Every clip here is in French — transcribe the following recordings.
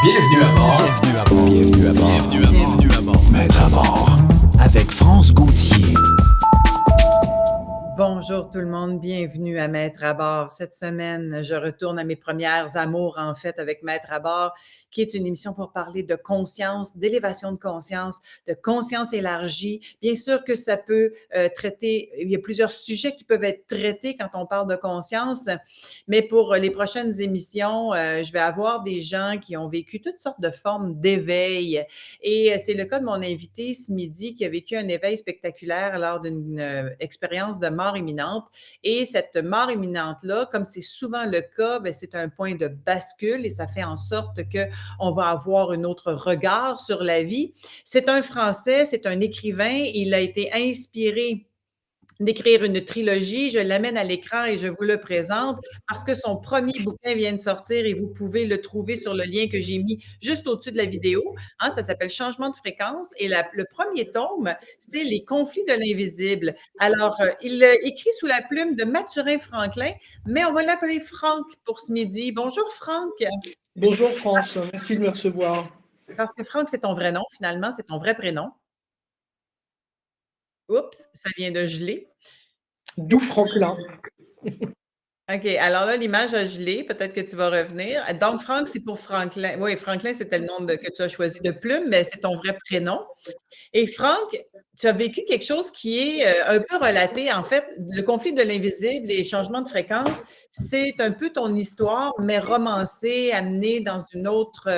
Bienvenue à bord. Bienvenue à bord. Bienvenue à bord. Bienvenue à bord. Bienvenue à bord. Maître à bord. Avec France Gauthier. Bonjour tout le monde, bienvenue à Maître à bord. Cette semaine, je retourne à mes premières amours en fait avec Maître à bord, qui est une émission pour parler de conscience, d'élévation de conscience élargie. Bien sûr que ça peut traiter, il y a plusieurs sujets qui peuvent être traités quand on parle de conscience, mais pour les prochaines émissions, je vais avoir des gens qui ont vécu toutes sortes de formes d'éveil. Et c'est le cas de mon invité ce midi qui a vécu un éveil spectaculaire lors d'une expérience de mort imminente. Et cette mort imminente-là, comme c'est souvent le cas, bien, c'est un point de bascule et ça fait en sorte qu'on va avoir un autre regard sur la vie. C'est un Français, c'est un écrivain. Il a été inspiré d'écrire une trilogie. Je l'amène à l'écran et je vous le présente parce que son premier bouquin vient de sortir et vous pouvez le trouver sur le lien que j'ai mis juste au-dessus de la vidéo. Hein, ça s'appelle Changement de fréquence et le premier tome, c'est Les conflits de l'invisible. Alors, il écrit sous la plume de Mathurin Franklin, mais on va l'appeler Franck pour ce midi. Bonjour Franck. Bonjour France, merci de me recevoir. Parce que Franck, c'est ton vrai nom, finalement, c'est ton vrai prénom. Oups, ça vient de geler. D'où Franklin. OK, alors là, l'image a gelé, peut-être que tu vas revenir. Donc, Franck, c'est pour Franklin. Oui, Franklin, c'était le nom que tu as choisi de plume, mais c'est ton vrai prénom. Et Franck, tu as vécu quelque chose qui est un peu relaté. En fait, le conflit de l'invisible et les changements de fréquence, c'est un peu ton histoire, mais romancée, amenée dans une autre.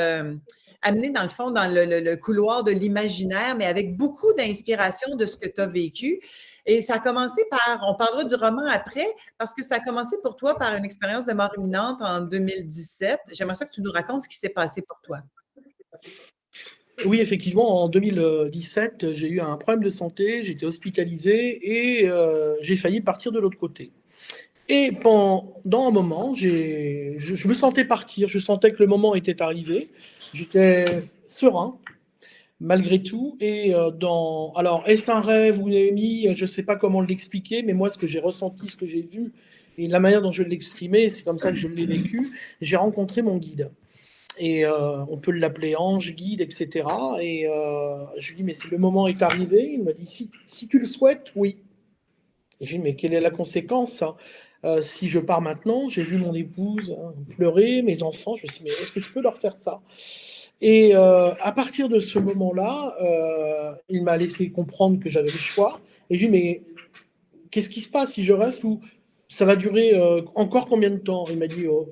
Amenée dans le fond, dans le couloir de l'imaginaire, mais avec beaucoup d'inspiration de ce que tu as vécu. Et ça a commencé par, on parlera du roman après, parce que ça a commencé pour toi par une expérience de mort imminente en 2017. J'aimerais ça que tu nous racontes ce qui s'est passé pour toi. Oui, effectivement, en 2017, j'ai eu un problème de santé, j'étais hospitalisé et j'ai failli partir de l'autre côté. Et pendant un moment, je me sentais partir, je sentais que le moment était arrivé, j'étais serein malgré tout. Et alors, est-ce un rêve ou une émis? Je ne sais pas comment l'expliquer, mais moi, ce que j'ai ressenti, ce que j'ai vu et la manière dont je l'ai exprimé, c'est comme ça que je l'ai vécu. J'ai rencontré mon guide. Et on peut l'appeler ange, guide, etc. Et je lui dis, mais le moment est arrivé. Il m'a dit, si tu le souhaites, oui. Et je lui dis, mais quelle est la conséquence, hein? Si je pars maintenant, j'ai vu mon épouse pleurer, mes enfants, je me suis dit, mais est-ce que je peux leur faire ça? Et à partir de ce moment-là, il m'a laissé comprendre que j'avais le choix. Et je lui dis, mais qu'est-ce qui se passe si je reste ou ça va durer encore combien de temps? Il m'a dit, oh,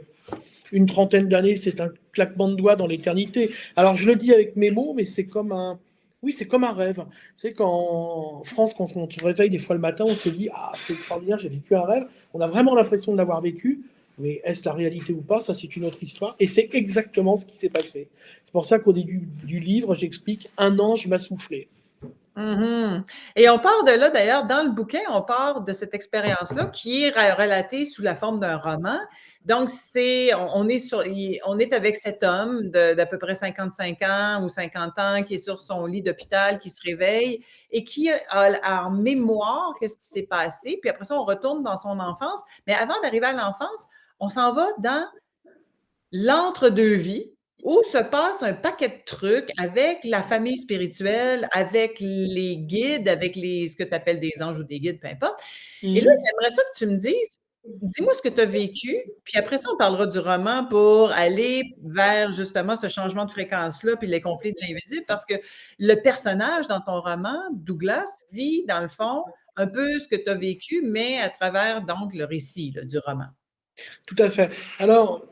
une trentaine d'années, c'est un claquement de doigts dans l'éternité. Alors je le dis avec mes mots, mais c'est comme un, oui, c'est comme un rêve. Tu sais, qu'en France, quand on se réveille des fois le matin, on se dit, ah, c'est extraordinaire, j'ai vécu un rêve. On a vraiment l'impression de l'avoir vécu, mais est-ce la réalité ou pas? Ça, c'est une autre histoire. Et c'est exactement ce qui s'est passé. C'est pour ça qu'au début du livre, j'explique, un ange m'a soufflé. Mm-hmm. Et on part de là, d'ailleurs, dans le bouquin, on part de cette expérience-là qui est relatée sous la forme d'un roman. Donc, on est avec cet homme d'à peu près 55 ans ou 50 ans qui est sur son lit d'hôpital, qui se réveille et qui a en mémoire qu'est-ce qui s'est passé. Puis après ça, on retourne dans son enfance. Mais avant d'arriver à l'enfance, on s'en va dans l'entre-deux-vies où se passe un paquet de trucs avec la famille spirituelle, avec les guides, avec ce que tu appelles des anges ou des guides, peu importe. Et là, j'aimerais ça que tu me dises, dis-moi ce que tu as vécu, puis après ça, on parlera du roman pour aller vers justement ce changement de fréquence-là, puis les conflits de l'invisible, parce que le personnage dans ton roman, Douglas, vit dans le fond un peu ce que tu as vécu, mais à travers donc le récit là, du roman. Tout à fait. Alors,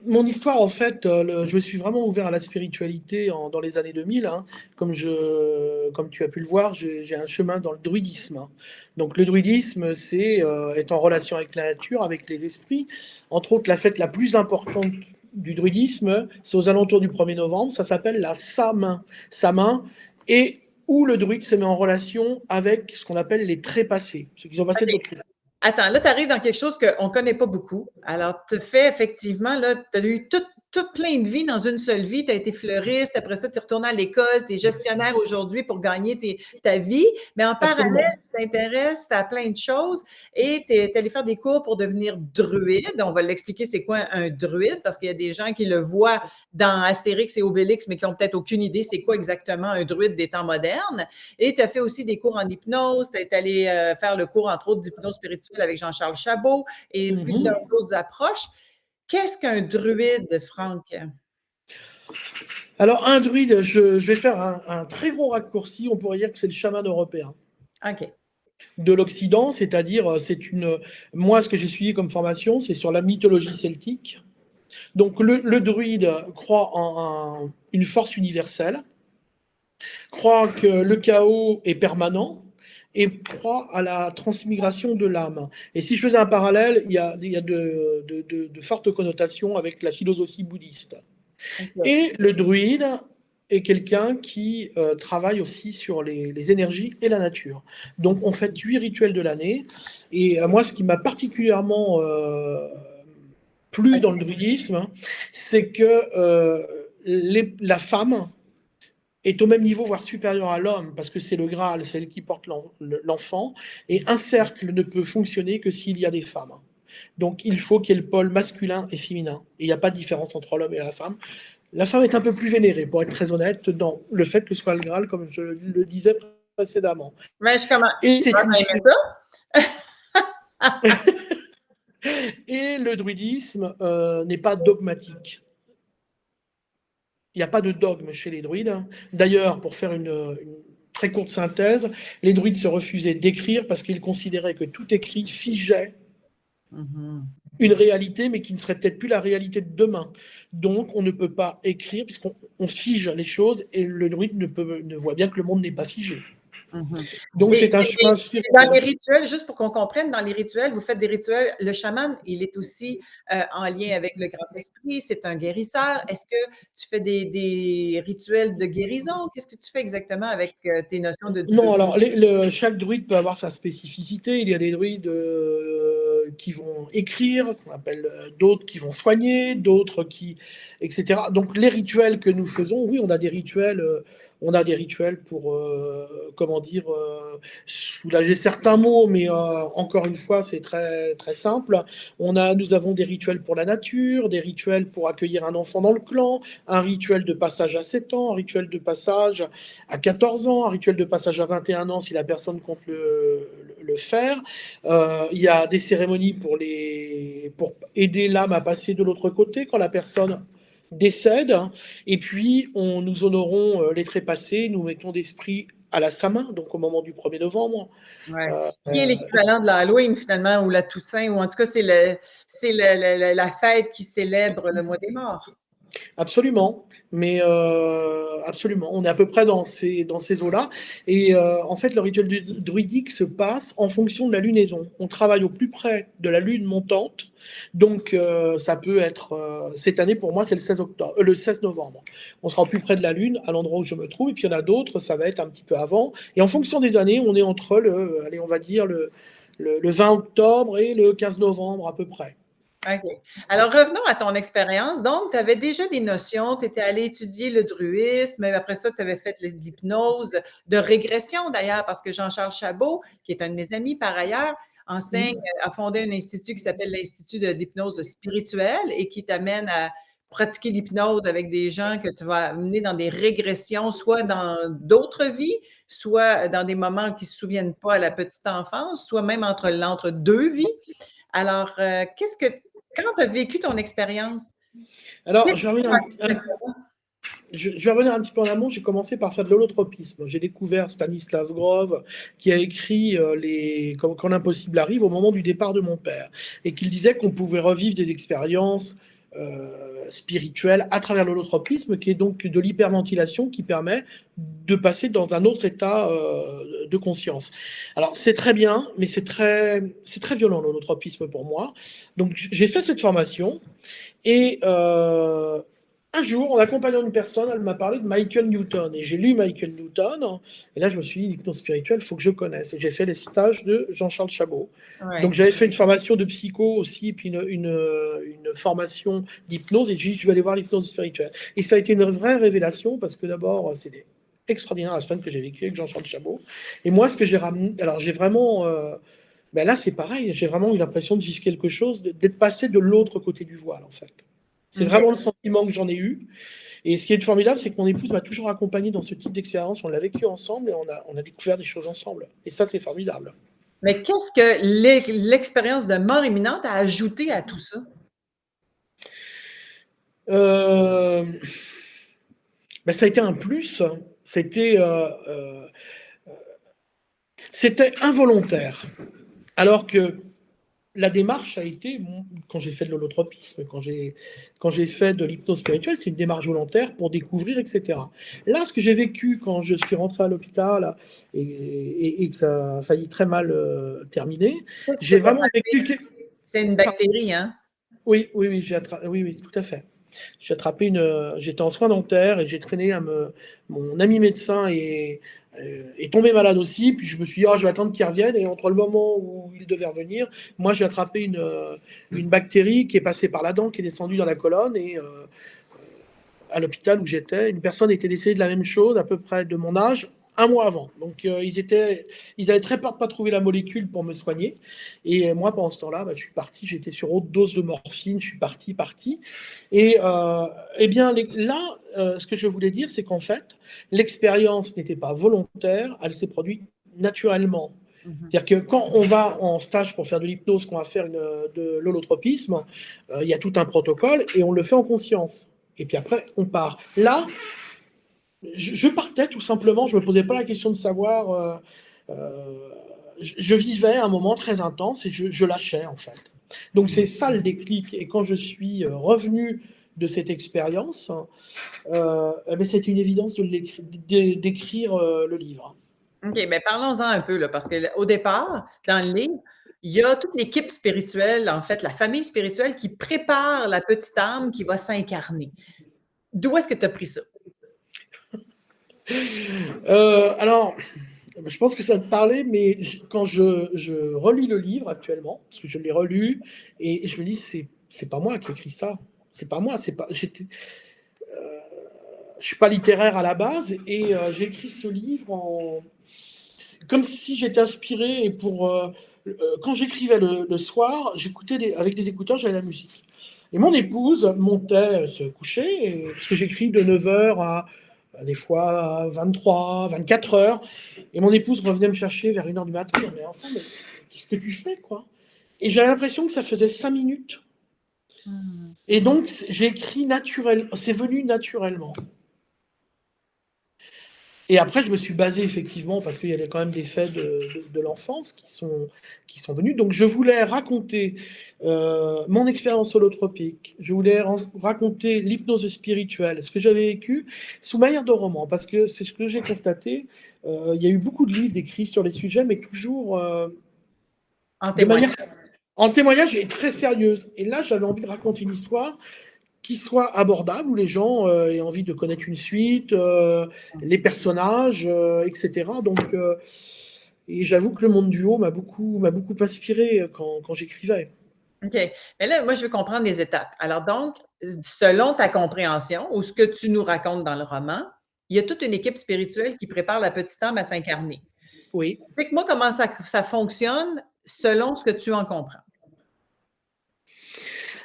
mon histoire, en fait, je me suis vraiment ouvert à la spiritualité dans les années 2000. Hein. Comme tu as pu le voir, j'ai un chemin dans le druidisme. Hein. Donc, le druidisme, c'est être en relation avec la nature, avec les esprits. Entre autres, la fête la plus importante du druidisme, c'est aux alentours du 1er novembre. Ça s'appelle la Samin. Samin, et où le druide se met en relation avec ce qu'on appelle les trépassés, ceux qui ont passé de l'autre côté. Attends, là, tu arrives dans quelque chose qu'on ne connaît pas beaucoup. Alors, tu fais effectivement, là, tu as eu tout plein de vies dans une seule vie. Tu as été fleuriste, après ça, tu es retourné à l'école, tu es gestionnaire aujourd'hui pour gagner ta vie, mais en parallèle, Absolument. tu t'intéresses à plein de choses et tu es allé faire des cours pour devenir druide. On va l'expliquer c'est quoi un druide, parce qu'il y a des gens qui le voient dans Astérix et Obélix, mais qui n'ont peut-être aucune idée c'est quoi exactement un druide des temps modernes. Et tu as fait aussi des cours en hypnose, tu es allé faire le cours, entre autres, d'hypnose spirituelle avec Jean-Charles Chabot et plusieurs autres approches. Qu'est-ce qu'un druide, Franck? Alors, un druide, je vais faire un très gros raccourci. On pourrait dire que c'est le chaman européen OK. de l'Occident, c'est-à-dire, moi, ce que j'ai suivi comme formation, c'est sur la mythologie celtique. Donc, le druide croit en une force universelle, croit que le chaos est permanent et croit à la transmigration de l'âme. Et si je faisais un parallèle, il y a de fortes connotations avec la philosophie bouddhiste. Okay. Et le druide est quelqu'un qui travaille aussi sur les énergies et la nature. Donc, on fait 8 rituels de l'année. Et moi, ce qui m'a particulièrement plu dans le druidisme, c'est que la femme est au même niveau, voire supérieur à l'homme, parce que c'est le Graal, c'est elle qui porte l'enfant, et un cercle ne peut fonctionner que s'il y a des femmes. Donc il faut qu'il y ait le pôle masculin et féminin, et il n'y a pas de différence entre l'homme et la femme. La femme est un peu plus vénérée, pour être très honnête, dans le fait que ce soit le Graal, comme je le disais précédemment. Mais je commence. Et c'est ça. Et le druidisme n'est pas dogmatique. Il n'y a pas de dogme chez les druides. D'ailleurs, pour faire une très courte synthèse, les druides se refusaient d'écrire parce qu'ils considéraient que tout écrit figeait une réalité, mais qui ne serait peut-être plus la réalité de demain. Donc, on ne peut pas écrire puisqu'on fige les choses et le druide ne voit bien que le monde n'est pas figé. Donc, c'est un chemin spirituel. Dans les rituels, juste pour qu'on comprenne, dans les rituels, vous faites des rituels. Le chaman, il est aussi en lien avec le grand esprit. C'est un guérisseur. Est-ce que tu fais des rituels de guérison? Qu'est-ce que tu fais exactement avec tes notions de Dieu? Non, alors, chaque druide peut avoir sa spécificité. Il y a des druides qui vont écrire, qu'on appelle d'autres qui vont soigner, d'autres qui, etc. Donc, les rituels que nous faisons, oui, on a des rituels pour, soulager certains maux, mais encore une fois, c'est très, très simple. Nous avons des rituels pour la nature, des rituels pour accueillir un enfant dans le clan, un rituel de passage à 7 ans, un rituel de passage à 14 ans, un rituel de passage à 21 ans si la personne compte le faire. Il y a des cérémonies pour aider l'âme à passer de l'autre côté quand la personne décède, et puis nous honorons les trépassés, nous mettons d'esprit à la Samin, donc au moment du 1er novembre. Ouais. Qui est l'équivalent de l'Halloween finalement, ou la Toussaint, ou en tout cas c'est la fête qui célèbre le mois des morts. Absolument, mais absolument, on est à peu près dans ces eaux-là. Et en fait, le rituel druidique se passe en fonction de la lunaison. On travaille au plus près de la lune montante, donc ça peut être cette année pour moi c'est le 16 novembre. On sera au plus près de la lune à l'endroit où je me trouve, et puis il y en a d'autres, ça va être un petit peu avant. Et en fonction des années, on est entre le 20 octobre et le 15 novembre à peu près. OK. Alors, revenons à ton expérience. Donc, tu avais déjà des notions, tu étais allé étudier le druidisme, mais après ça, tu avais fait de l'hypnose, de régression d'ailleurs, parce que Jean-Charles Chabot, qui est un de mes amis par ailleurs, enseigne, a fondé un institut qui s'appelle l'Institut d'hypnose spirituelle et qui t'amène à pratiquer l'hypnose avec des gens que tu vas amener dans des régressions, soit dans d'autres vies, soit dans des moments qui ne se souviennent pas à la petite enfance, soit même entre deux vies. Alors, quand tu as vécu ton expérience? Alors, je vais revenir un petit peu en amont. J'ai commencé par faire de l'holotropisme. J'ai découvert Stanislav Grof, qui a écrit Quand l'impossible arrive au moment du départ de mon père, et qu'il disait qu'on pouvait revivre des expériences spirituelles à travers l'holotropisme, qui est donc de l'hyperventilation qui permet de passer dans un autre état de conscience. Alors, c'est très bien, mais c'est très violent l'holotropisme pour moi. Donc, j'ai fait cette formation et Un jour, en accompagnant une personne, elle m'a parlé de Michael Newton. Et j'ai lu Michael Newton. Et là, je me suis dit, l'hypnose spirituelle, il faut que je connaisse. Et j'ai fait les stages de Jean-Charles Chabot. Donc, Ouais. j'avais fait une formation de psycho aussi, puis une formation d'hypnose. Et j'ai dit, je vais aller voir l'hypnose spirituelle. Et ça a été une vraie révélation parce que d'abord, c'était extraordinaire la semaine que j'ai vécue avec Jean-Charles Chabot. Et moi, ce que j'ai ramené, alors j'ai vraiment, ben là, c'est pareil. J'ai vraiment eu l'impression de vivre quelque chose, d'être passé de l'autre côté du voile, en fait. C'est OK. vraiment le sentiment que j'en ai eu. Et ce qui est formidable, c'est que mon épouse m'a toujours accompagné dans ce type d'expérience. On l'a vécu ensemble et on a découvert des choses ensemble. Et ça, c'est formidable. Mais qu'est-ce que l'expérience de mort imminente a ajouté à tout ça? Euh, Ben, ça a été un plus. C'était c'était involontaire. Alors que la démarche a été, quand j'ai fait de l'holotropisme, quand j'ai fait de l'hypnose spirituelle, c'est une démarche volontaire pour découvrir, etc. Là, ce que j'ai vécu quand je suis rentré à l'hôpital et que ça a failli très mal terminer, Qu'est-ce que j'ai t'as vraiment vécu... C'est une bactérie, hein? Oui, oui, oui, oui, oui, tout à fait. J'ai attrapé j'étais en soins dentaires et j'ai traîné mon ami médecin est tombé malade aussi. Puis je me suis dit, oh, je vais attendre qu'il revienne. Et entre le moment où il devait revenir, moi j'ai attrapé une bactérie qui est passée par la dent, qui est descendue dans la colonne. Et à l'hôpital où j'étais, une personne était décédée de la même chose, à peu près de mon âge, un mois avant. Donc ils avaient très peur de ne pas trouver la molécule pour me soigner. Et moi, pendant ce temps-là, je suis parti, j'étais sur haute dose de morphine, je suis parti. Et eh bien, là, ce que je voulais dire, c'est qu'en fait, l'expérience n'était pas volontaire, elle s'est produite naturellement. C'est-à-dire que quand on va en stage pour faire de l'hypnose, qu'on va faire de l'holotropisme, il y a tout un protocole et on le fait en conscience. Et puis après, on part. Là, je partais tout simplement, je ne me posais pas la question de savoir. Je vivais un moment très intense et je lâchais en fait. Donc c'est ça le déclic. Et quand je suis revenu de cette expérience, c'était une évidence d'écrire le livre. OK, bien parlons-en un peu, là, parce qu'au départ, dans le livre, il y a toute l'équipe spirituelle, en fait, la famille spirituelle qui prépare la petite âme qui va s'incarner. D'où est-ce que tu as pris ça? Alors, je pense que ça va te parler, mais quand je relis le livre actuellement, parce que je l'ai relu, et je me dis, c'est pas moi qui ai écrit ça. C'est pas moi, je suis pas littéraire à la base, et j'ai écrit ce livre comme si j'étais inspiré, et quand j'écrivais le soir, j'écoutais avec des écouteurs, j'avais la musique. Et mon épouse montait se coucher, parce que j'écris de 9h à des fois 23, 24 heures. Et mon épouse revenait me chercher vers 1h du matin. Mais enfin, mais qu'est-ce que tu fais, quoi? Et j'avais l'impression que ça faisait 5 minutes. Et donc, j'ai écrit naturellement. C'est venu naturellement. Et après, je me suis basé effectivement, parce qu'il y avait quand même des faits de l'enfance qui sont venus. Donc, je voulais raconter mon expérience holotropique. Je voulais raconter l'hypnose spirituelle, ce que j'avais vécu sous manière de roman. Parce que c'est ce que j'ai constaté. Il y a eu beaucoup de livres écrits sur les sujets, mais toujours En de manière témoignage. en témoignage et très sérieuse. Et là, j'avais envie de raconter une histoire qui soit abordable, où les gens aient envie de connaître une suite, les personnages, etc. Donc, et j'avoue que le monde du haut m'a beaucoup inspiré quand j'écrivais. OK. Mais là, moi, je veux comprendre les étapes. Alors donc, selon ta compréhension ou ce que tu nous racontes dans le roman, il y a toute une équipe spirituelle qui prépare la petite âme à s'incarner. Oui. Explique-moi comment ça fonctionne selon ce que tu en comprends.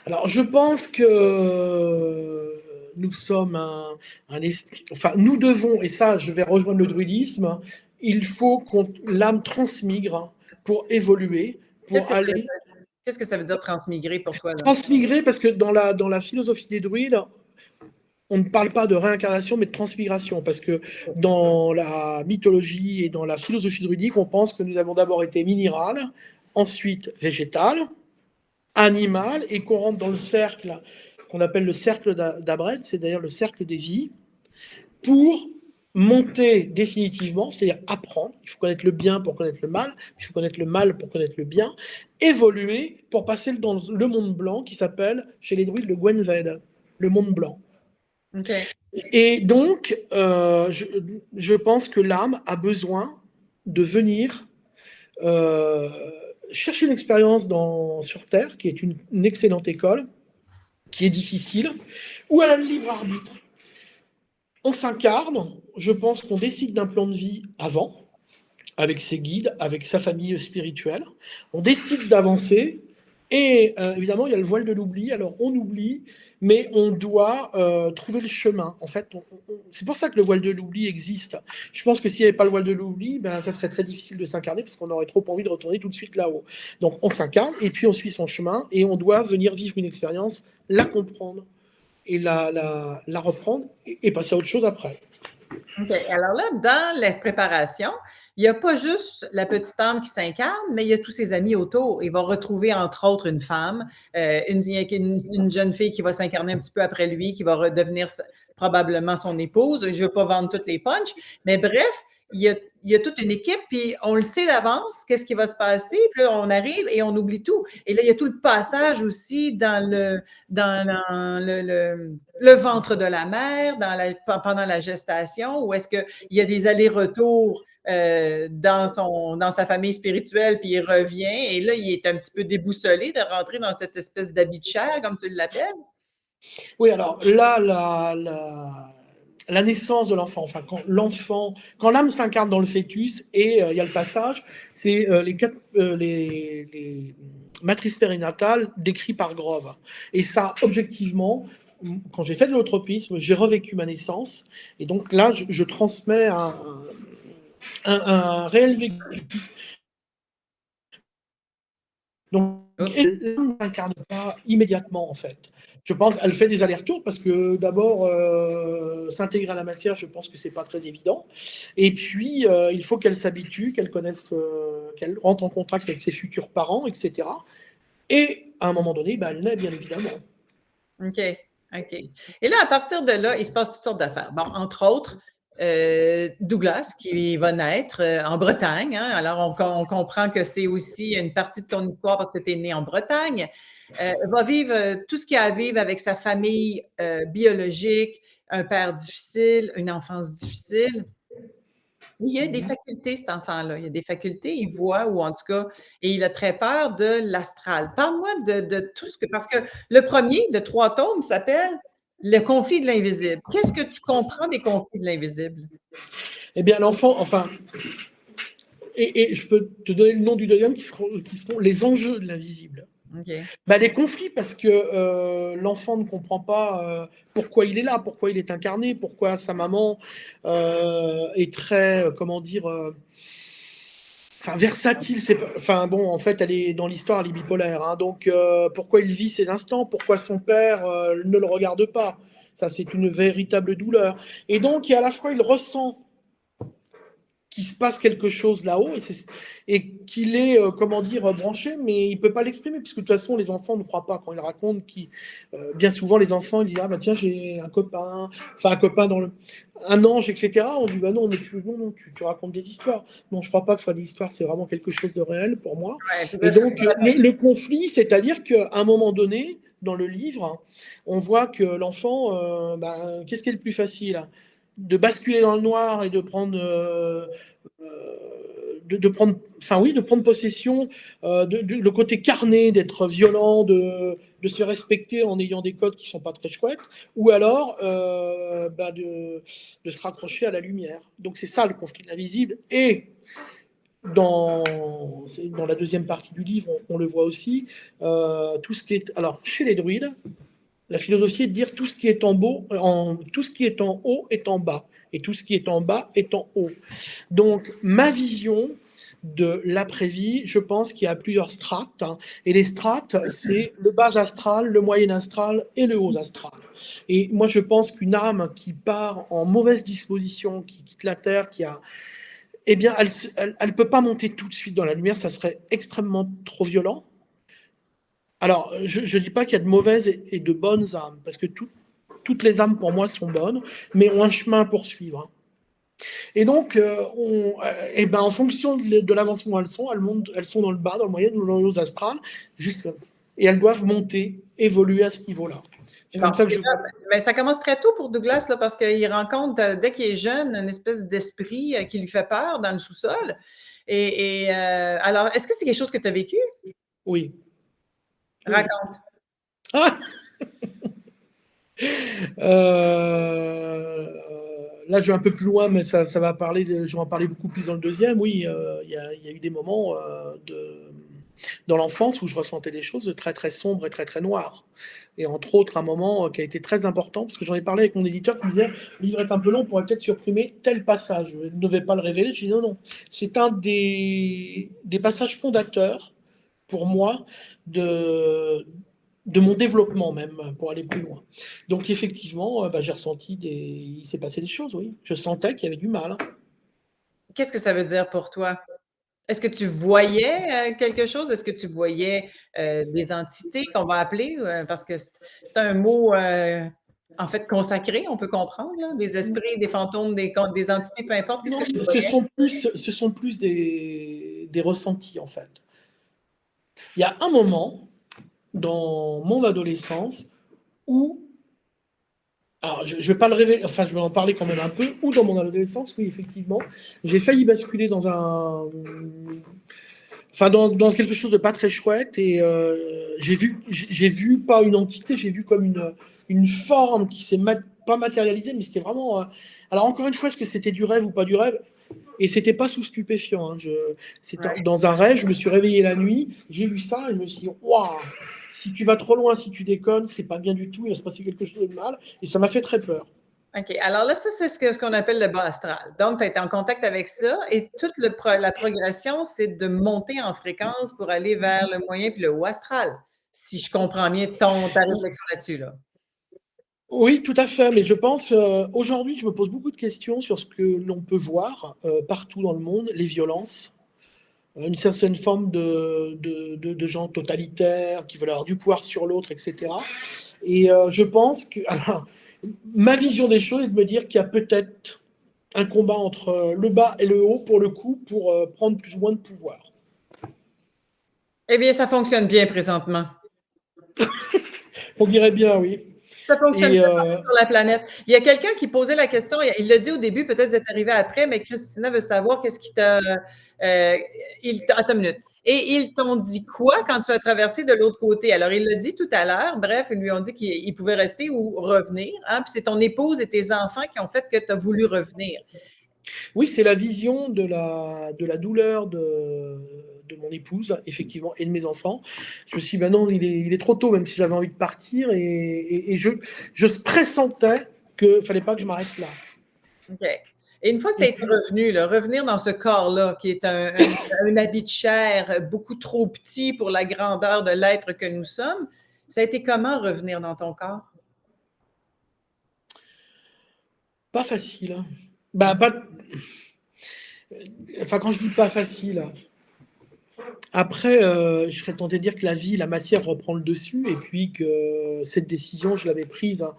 Alors, je pense que nous sommes un esprit. Enfin, nous devons, et ça, je vais rejoindre le druidisme, il faut que l'âme transmigre pour évoluer, pour aller. Qu'est-ce que ça veut dire transmigrer pour toi, là? Transmigrer, parce que dans la philosophie des druides, on ne parle pas de réincarnation, mais de transmigration, parce que dans la mythologie et dans la philosophie druidique, on pense que nous avons d'abord été minéral, ensuite végétal, animal, et qu'on rentre dans le cercle qu'on appelle le cercle d'Abred, c'est d'ailleurs le cercle des vies, pour monter définitivement, c'est-à-dire apprendre. Il faut connaître le bien pour connaître le mal, il faut connaître le mal pour connaître le bien, évoluer pour passer dans le monde blanc qui s'appelle, chez les druides, le Gwenved, le monde blanc. OK. Et donc, je pense que l'âme a besoin de venir euh, chercher une expérience sur Terre, qui est une excellente école, qui est difficile, où elle a le libre arbitre. On s'incarne, je pense qu'on décide d'un plan de vie avant, avec ses guides, avec sa famille spirituelle. On décide d'avancer et évidemment, il y a le voile de l'oubli. Alors, on oublie, mais on doit trouver le chemin. En fait, c'est pour ça que le voile de l'oubli existe. Je pense que s'il n'y avait pas le voile de l'oubli, ben, ça serait très difficile de s'incarner parce qu'on aurait trop envie de retourner tout de suite là-haut. Donc, on s'incarne et puis on suit son chemin et on doit venir vivre une expérience, la comprendre et la reprendre et passer à autre chose après. OK. Alors là, dans la préparation, il n'y a pas juste la petite âme qui s'incarne, mais il y a tous ses amis autour. Il va retrouver, entre autres, une femme, une jeune fille qui va s'incarner un petit peu après lui, qui va redevenir probablement son épouse. Je ne veux pas vendre toutes les punches, mais bref, il y a toute une équipe, puis on le sait d'avance, qu'est-ce qui va se passer, puis là, on arrive et on oublie tout. Et là, il y a tout le passage aussi dans le ventre de la mère, pendant la gestation, où est-ce qu'il y a des allers-retours dans sa famille spirituelle, puis il revient, et là, il est un petit peu déboussolé de rentrer dans cette espèce d'habit de chair, comme tu l'appelles. Oui, alors là, la naissance de l'enfant, enfin quand l'âme s'incarne dans le fœtus et il y a le passage, c'est les matrices périnatales décrites par Grove. Et ça, objectivement, quand j'ai fait de l'eutropisme, j'ai revécu ma naissance. Et donc là, je transmets un réel vécu. Donc, elle ne s'incarne pas immédiatement, en fait. Je pense qu'elle fait des allers-retours parce que d'abord, s'intégrer à la matière, je pense que ce n'est pas très évident. Et puis, il faut qu'elle s'habitue, qu'elle connaisse, qu'elle rentre en contact avec ses futurs parents, etc. Et à un moment donné, elle naît, bien évidemment. OK. Et là, à partir de là, il se passe toutes sortes d'affaires. Bon, entre autres, Douglas, qui va naître en Bretagne. Hein? Alors, on comprend que c'est aussi une partie de ton histoire parce que tu es né en Bretagne. Va vivre tout ce qu'il y a à vivre avec sa famille biologique, un père difficile, une enfance difficile. Il y a des facultés, cet enfant-là. Il y a des facultés, il voit, ou en tout cas, et il a très peur de l'astral. Parle-moi de tout ce que... Parce que le premier de 3 tomes s'appelle Le conflit de l'invisible. Qu'est-ce que tu comprends des conflits de l'invisible? Eh bien, l'enfant, enfin... Et je peux te donner le nom du deuxième qui seront les enjeux de l'invisible. Okay. Les conflits, parce que l'enfant ne comprend pas pourquoi il est là, pourquoi il est incarné, pourquoi sa maman est très, versatile. En fait, elle est dans l'histoire, elle est bipolaire. Hein, donc, pourquoi il vit ces instants, pourquoi son père ne le regarde pas. Ça, c'est une véritable douleur. Et donc, à la fois, il ressent qu'il se passe quelque chose là-haut et qu'il est, branché, mais il ne peut pas l'exprimer, puisque de toute façon, les enfants ne croient pas quand ils racontent. Bien souvent, les enfants, ils disent « Ah, tiens, j'ai un copain un ange, etc. » On dit « Non, mais tu racontes des histoires. » Non, je ne crois pas que ce soit des histoires, c'est vraiment quelque chose de réel pour moi. Ouais, et donc, le conflit, c'est-à-dire qu'à un moment donné, dans le livre, on voit que l'enfant, qu'est-ce qui est le plus facile ? De basculer dans le noir et de prendre possession le côté carné, d'être violent, de se faire respecter en ayant des codes qui sont pas très chouettes, ou alors de se raccrocher à la lumière. Donc c'est ça le conflit de l'invisible. Et dans la deuxième partie du livre, on le voit aussi, tout ce qui est... Alors, chez les druides, la philosophie est de dire tout ce qui est tout ce qui est en haut est en bas, et tout ce qui est en bas est en haut. Donc, ma vision de l'après-vie, je pense qu'il y a plusieurs strates, hein, et les strates, c'est le bas astral, le moyen astral et le haut astral. Et moi, je pense qu'une âme qui part en mauvaise disposition, qui quitte la Terre, elle ne peut pas monter tout de suite dans la lumière, ça serait extrêmement trop violent. Alors, je ne dis pas qu'il y a de mauvaises et de bonnes âmes, parce que toutes les âmes, pour moi, sont bonnes, mais ont un chemin à poursuivre. Et donc, en fonction de l'avancement où elles sont dans le bas, dans le moyen ou dans le haut astral, et elles doivent monter, évoluer à ce niveau-là. C'est Bon, comme ça que je déjà, vois. mais ça commence très tôt pour Douglas, là, parce qu'il rencontre, dès qu'il est jeune, une espèce d'esprit qui lui fait peur dans le sous-sol. Alors, est-ce que c'est quelque chose que tu as vécu? Oui. Oui. Raconte. Ah Euh, là, je vais un peu plus loin, mais ça va parler. Je vais en parler beaucoup plus dans le deuxième. Oui, il y a eu des moments dans l'enfance où je ressentais des choses de très très sombres et très très noires. Et entre autres, un moment qui a été très important, parce que j'en ai parlé avec mon éditeur qui me disait le livre est un peu long, on pourrait peut-être supprimer tel passage. Je ne devais pas le révéler. Je dis non, non. C'est un des passages fondateurs pour moi de mon développement même, pour aller plus loin. Donc effectivement, j'ai ressenti il s'est passé des choses, oui. Je sentais qu'il y avait du mal. Hein. Qu'est-ce que ça veut dire pour toi? Est-ce que tu voyais quelque chose? Est-ce que tu voyais des entités qu'on va appeler? Parce que c'est un mot, en fait, consacré, on peut comprendre, là, des esprits, des fantômes, des entités, peu importe. Qu'est-ce Non, que tu ce voyais? sont plus des ressentis, en fait. Il y a un moment dans mon adolescence où, alors je ne vais pas le révéler, enfin je vais en parler quand même un peu, où dans mon adolescence, oui, effectivement, j'ai failli basculer dans quelque chose de pas très chouette et j'ai vu pas une entité, j'ai vu comme une forme qui s'est pas matérialisée, mais c'était vraiment. Alors encore une fois, est-ce que c'était du rêve ou pas du rêve? Et c'était pas sous stupéfiant. Hein. C'était Ouais. dans un rêve, je me suis réveillé la nuit, j'ai vu ça et je me suis dit, waouh, si tu vas trop loin, si tu déconnes, c'est pas bien du tout, il va se passer quelque chose de mal. Et ça m'a fait très peur. OK. Alors là, ça, c'est ce qu'on appelle le bas astral. Donc, tu as été en contact avec ça et toute la progression, c'est de monter en fréquence pour aller vers le moyen puis le haut astral. Si je comprends bien ta réflexion là-dessus, là. Oui, tout à fait. Mais je pense, aujourd'hui, je me pose beaucoup de questions sur ce que l'on peut voir partout dans le monde, les violences, une certaine forme de gens totalitaires qui veulent avoir du pouvoir sur l'autre, etc. Et je pense que alors, ma vision des choses est de me dire qu'il y a peut-être un combat entre le bas et le haut, pour le coup, pour prendre plus ou moins de pouvoir. Eh bien, ça fonctionne bien présentement. On dirait bien, oui. Ça fonctionne Et bien sur la planète. Il y a quelqu'un qui posait la question, il l'a dit au début, peut-être vous êtes arrivé après, mais Christina veut savoir qu'est-ce qui t'a. Attends une minute. Et ils t'ont dit quoi quand tu as traversé de l'autre côté? Alors, il l'a dit tout à l'heure. Bref, ils lui ont dit qu'il pouvait rester ou revenir. Hein, puis c'est ton épouse et tes enfants qui ont fait que tu as voulu revenir. oui, c'est la vision de la douleur de mon épouse, effectivement, et de mes enfants. Je me suis dit, ben non, il est trop tôt, même si j'avais envie de partir, et je pressentais qu'il ne fallait pas que je m'arrête là. OK. Et une fois que tu as Et été puis, revenu, là, revenir dans ce corps-là, qui est un habit de chair beaucoup trop petit pour la grandeur de l'être que nous sommes, ça a été comment revenir dans ton corps? pas facile. Hein. Bah, pas... Enfin, quand je dis pas facile, après, je serais tenté de dire que la vie, la matière reprend le dessus, et puis que cette décision, je l'avais prise. Hein.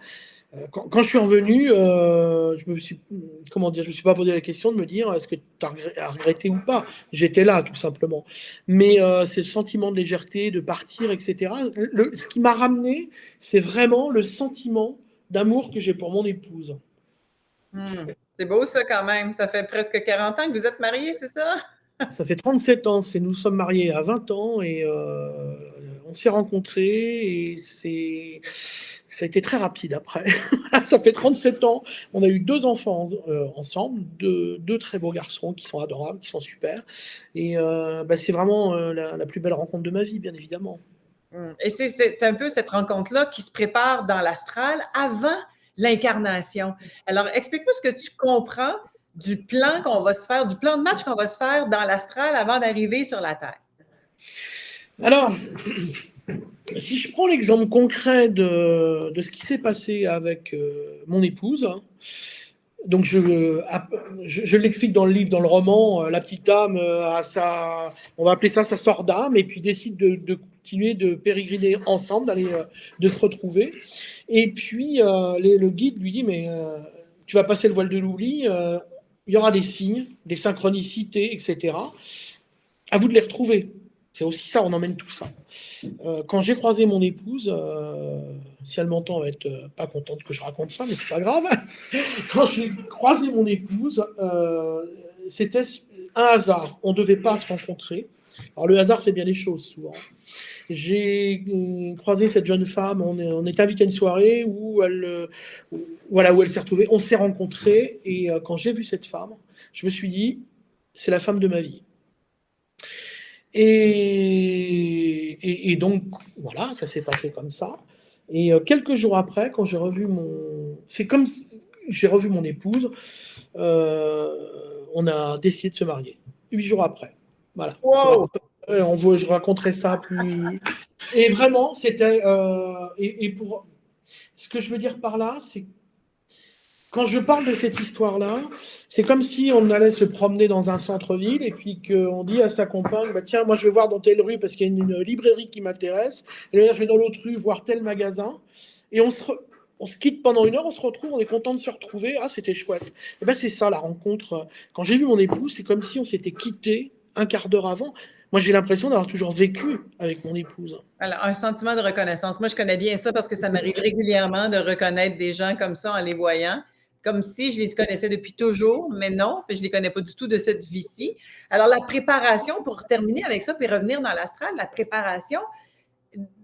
Quand je suis revenu, je me suis, comment dire, je me suis pas posé la question de me dire est-ce que tu as regretté ou pas. J'étais là, tout simplement. Mais c'est le sentiment de légèreté, de partir, etc. Ce qui m'a ramené, c'est vraiment le sentiment d'amour que j'ai pour mon épouse. C'est beau ça quand même. Ça fait presque 40 ans que vous êtes mariés, c'est ça? Ça fait 37 ans, nous sommes mariés à 20 ans et on s'est rencontrés et ça a été très rapide après. Ça fait 37 ans, on a eu 2 enfants ensemble, deux très beaux garçons qui sont adorables, qui sont super. Et c'est vraiment la plus belle rencontre de ma vie, bien évidemment. Et c'est un peu cette rencontre-là qui se prépare dans l'astral avant l'incarnation. Alors, explique-moi ce que tu comprends du plan qu'on va se faire, du plan de match qu'on va se faire dans l'astral avant d'arriver sur la Terre. Alors, si je prends l'exemple concret de ce qui s'est passé avec mon épouse, hein, donc je l'explique dans le livre, dans le roman, la petite dame on va appeler ça sa sœur d'âme, et puis décide de continuer de pérégriner ensemble, de se retrouver. Et puis le guide lui dit, mais tu vas passer le voile de l'oubli, il y aura des signes, des synchronicités, etc. À vous de les retrouver. C'est aussi ça, on emmène tout ça. Quand j'ai croisé mon épouse, si elle m'entend, elle va être pas contente que je raconte ça, mais c'est pas grave. Quand j'ai croisé mon épouse, c'était un hasard. On ne devait pas se rencontrer. Alors le hasard fait bien les choses souvent. J'ai croisé cette jeune femme, on est invité à une soirée où elle s'est retrouvée, on s'est rencontrés, et quand j'ai vu cette femme, je me suis dit, c'est la femme de ma vie. Et donc, voilà, ça s'est passé comme ça. Et quelques jours après, quand j'ai revu j'ai revu mon épouse, on a décidé de se marier. 8 jours après. Voilà. Wow! Je raconterai ça plus. Et vraiment, c'était. Et pour. Ce que je veux dire par là, c'est quand je parle de cette histoire-là, c'est comme si on allait se promener dans un centre-ville et puis qu'on dit à sa compagne, bah, tiens, moi je vais voir dans telle rue parce qu'il y a une librairie qui m'intéresse, et là je vais dans l'autre rue voir tel magasin, et on se quitte pendant 1 heure, on se retrouve, on est content de se retrouver, ah c'était chouette. Et ben c'est ça la rencontre. Quand j'ai vu mon épouse, c'est comme si on s'était quitté un quart d'heure avant. Moi j'ai l'impression d'avoir toujours vécu avec mon épouse. Alors, un sentiment de reconnaissance. Moi, je connais bien ça parce que ça m'arrive régulièrement de reconnaître des gens comme ça en les voyant, comme si je les connaissais depuis toujours, mais non, je ne les connais pas du tout de cette vie-ci. Alors, la préparation, pour terminer avec ça, puis revenir dans l'astral, la préparation,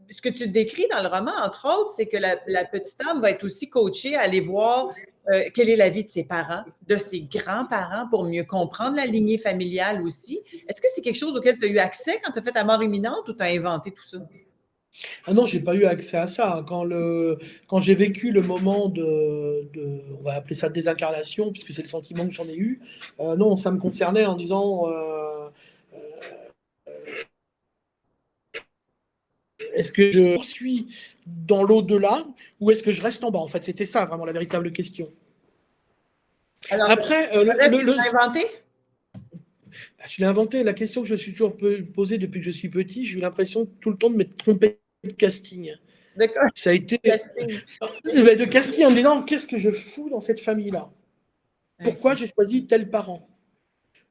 ce que tu décris dans le roman, entre autres, c'est que la petite âme va être aussi coachée à aller voir quelle est la vie de ses parents, de ses grands-parents, pour mieux comprendre la lignée familiale aussi. Est-ce que c'est quelque chose auquel tu as eu accès quand tu as fait ta mort imminente ou tu as inventé tout ça? Ah non, j'ai pas eu accès à ça. Quand j'ai vécu le moment on va appeler ça désincarnation, puisque c'est le sentiment que j'en ai eu, non, ça me concernait en disant, est-ce que je suis dans l'au-delà ou est-ce que je reste en bas? En fait, c'était ça vraiment la véritable question. Alors, après, est-ce que tu l'as inventé? Je l'ai inventé. La question que je me suis toujours posée depuis que je suis petit, j'ai eu l'impression tout le temps de m'être trompé de casting. D'accord. Ça a été Casting. de casting en me disant qu'est-ce que je fous dans cette famille-là? Pourquoi j'ai choisi tel parent?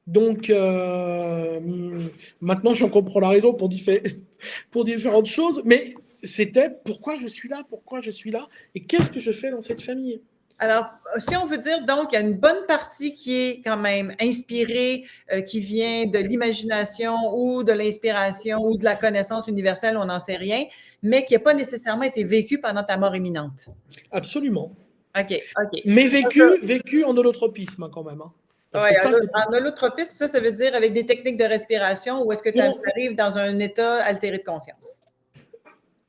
Donc maintenant j'en comprends la raison pour différentes choses, mais c'était pourquoi je suis là et qu'est-ce que je fais dans cette famille? Alors, si on veut dire, donc, il y a une bonne partie qui est quand même inspirée, qui vient de l'imagination ou de l'inspiration ou de la connaissance universelle, on n'en sait rien, mais qui n'a pas nécessairement été vécue pendant ta mort imminente. Absolument. OK. Mais vécu en holotropisme quand même. Oui, en holotropisme, ça veut dire avec des techniques de respiration ou est-ce que tu arrives dans un état altéré de conscience?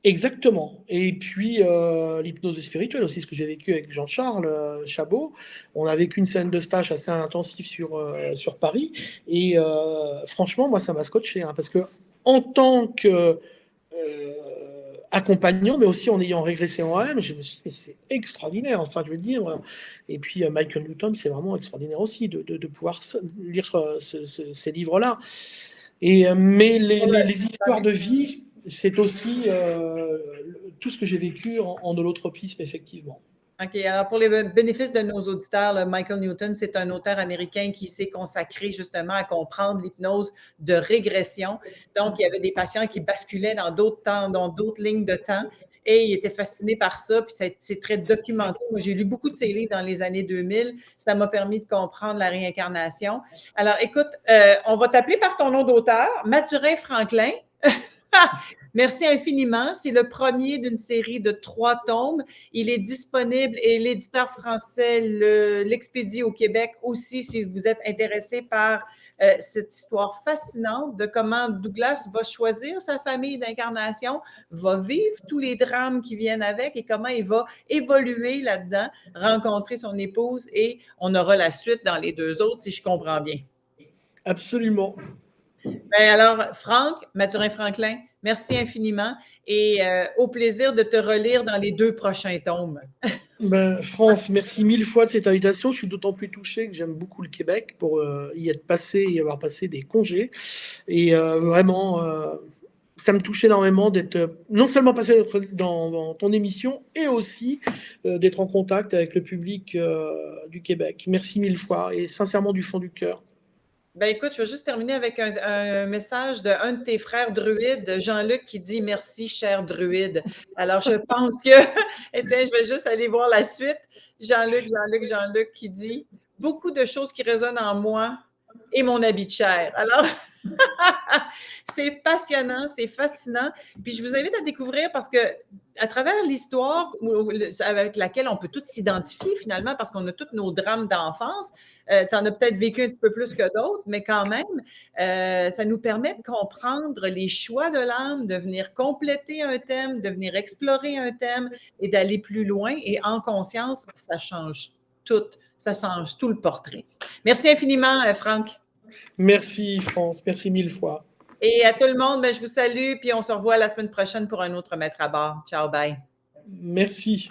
Exactement. Et puis, l'hypnose spirituelle aussi, ce que j'ai vécu avec Jean-Charles Chabot. On a vécu une scène de stage assez intensive sur Paris. Et franchement, moi, ça m'a scotché. Parce que en tant que accompagnant, mais aussi en ayant régressé en M, je me suis dit, mais c'est extraordinaire. Enfin, je veux dire. Et puis, Michael Newton, c'est vraiment extraordinaire aussi de pouvoir lire ces livres-là. Mais les histoires de vie, c'est aussi tout ce que j'ai vécu en holotropisme, effectivement. OK. Alors, pour les bénéfices de nos auditeurs, là, Michael Newton, c'est un auteur américain qui s'est consacré justement à comprendre l'hypnose de régression. Donc, il y avait des patients qui basculaient dans d'autres temps, dans d'autres lignes de temps. Et il était fasciné par ça, puis c'est très documenté. Moi, j'ai lu beaucoup de ses livres dans les années 2000. Ça m'a permis de comprendre la réincarnation. Alors, écoute, on va t'appeler par ton nom d'auteur, Mathurin Franklin. Merci infiniment. C'est le premier d'une série de 3 tomes. Il est disponible et l'éditeur français l'expédie au Québec aussi si vous êtes intéressé par cette histoire fascinante de comment Douglas va choisir sa famille d'incarnation, va vivre tous les drames qui viennent avec et comment il va évoluer là-dedans, rencontrer son épouse et on aura la suite dans les 2 autres si je comprends bien. Absolument. Ben alors, Mathurin Franklin, merci infiniment et au plaisir de te relire dans les 2 prochains tomes. France, merci 1000 fois de cette invitation. Je suis d'autant plus touché que j'aime beaucoup le Québec pour y être passé et avoir passé des congés. Et vraiment, ça me touche énormément d'être non seulement passé dans ton émission et aussi d'être en contact avec le public du Québec. Merci 1000 fois et sincèrement du fond du cœur. Ben écoute, je vais juste terminer avec un message d'un de tes frères druides, Jean-Luc, qui dit merci, cher druide. Alors, je pense que, et tiens, je vais juste aller voir la suite. Jean-Luc, qui dit beaucoup de choses qui résonnent en moi et mon habit de chair. Alors, c'est passionnant, c'est fascinant. Puis je vous invite à découvrir parce que à travers l'histoire avec laquelle on peut tous s'identifier finalement parce qu'on a tous nos drames d'enfance, tu en as peut-être vécu un petit peu plus que d'autres, mais quand même, ça nous permet de comprendre les choix de l'âme, de venir compléter un thème, de venir explorer un thème et d'aller plus loin. Et en conscience, ça change tout le portrait. Merci infiniment, Franck. Merci, France. Merci 1000 fois. Et à tout le monde, je vous salue, puis on se revoit la semaine prochaine pour un autre Maître à bord. Ciao, bye. Merci.